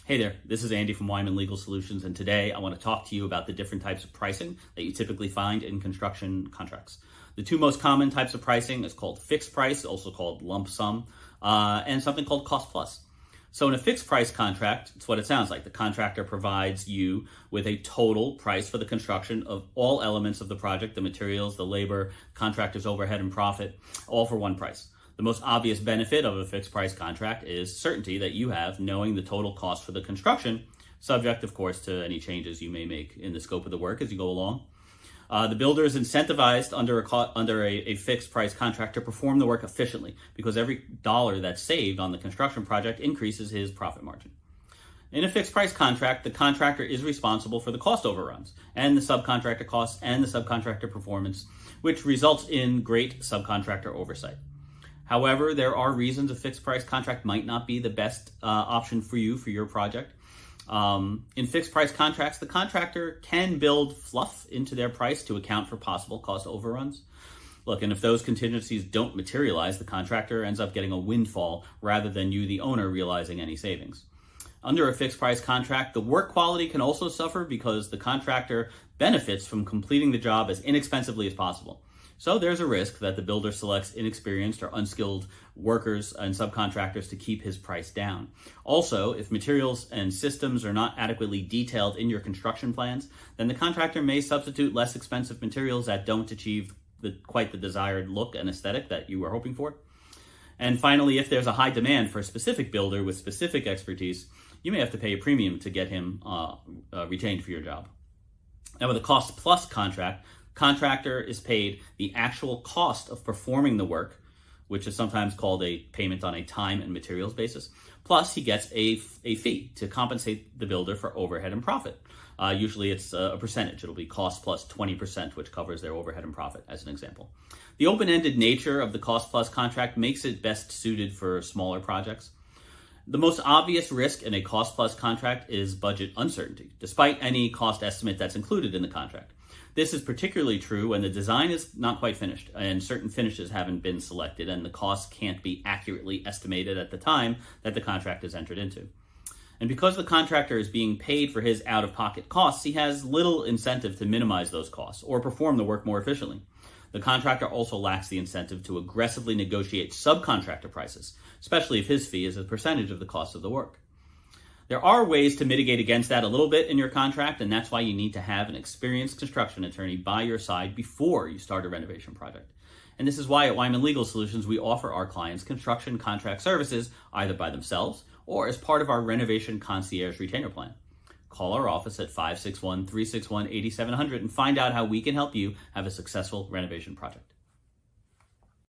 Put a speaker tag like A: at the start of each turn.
A: Hey there, this is Andy from Wyman Legal Solutions, and today I want to talk to you about the different types of pricing that you typically find in construction contracts. The two most common types of pricing is called fixed price, also called lump sum, and something called cost plus. So in a fixed price contract, it's what it sounds like. The contractor provides you with a total price for the construction of all elements of the project, the materials, the labor, contractor's overhead and profit, all for one price. The most obvious benefit of a fixed price contract is certainty that you have, knowing the total cost for the construction, subject, of course, to any changes you may make in the scope of the work as you go along. The builder is incentivized under a fixed price contract to perform the work efficiently because every dollar that's saved on the construction project increases his profit margin. In a fixed price contract, the contractor is responsible for the cost overruns and the subcontractor costs and the subcontractor performance, which results in great subcontractor oversight. However, there are reasons a fixed price contract might not be the best option for you for your project. In fixed price contracts, the contractor can build fluff into their price to account for possible cost overruns. Look, and if those contingencies don't materialize, the contractor ends up getting a windfall rather than you, the owner, realizing any savings. Under a fixed price contract, the work quality can also suffer because the contractor benefits from completing the job as inexpensively as possible. So there's a risk that the builder selects inexperienced or unskilled workers and subcontractors to keep his price down. Also, if materials and systems are not adequately detailed in your construction plans, then the contractor may substitute less expensive materials that don't achieve quite the desired look and aesthetic that you were hoping for. And finally, if there's a high demand for a specific builder with specific expertise, you may have to pay a premium to get him retained for your job. Now, with a cost plus contract, contractor is paid the actual cost of performing the work, which is sometimes called a payment on a time and materials basis. Plus, he gets a fee to compensate the builder for overhead and profit. Usually it's a percentage. It'll be cost plus 20%, which covers their overhead and profit, as an example. The open-ended nature of the cost plus contract makes it best suited for smaller projects. The most obvious risk in a cost plus contract is budget uncertainty, despite any cost estimate that's included in the contract. This is particularly true when the design is not quite finished and certain finishes haven't been selected and the cost can't be accurately estimated at the time that the contract is entered into. And because the contractor is being paid for his out-of-pocket costs, he has little incentive to minimize those costs or perform the work more efficiently. The contractor also lacks the incentive to aggressively negotiate subcontractor prices, especially if his fee is a percentage of the cost of the work. There are ways to mitigate against that a little bit in your contract, and that's why you need to have an experienced construction attorney by your side before you start a renovation project. And this is why at Wyman Legal Solutions, we offer our clients construction contract services either by themselves or as part of our renovation concierge retainer plan. Call our office at 561-361-8700 and find out how we can help you have a successful renovation project.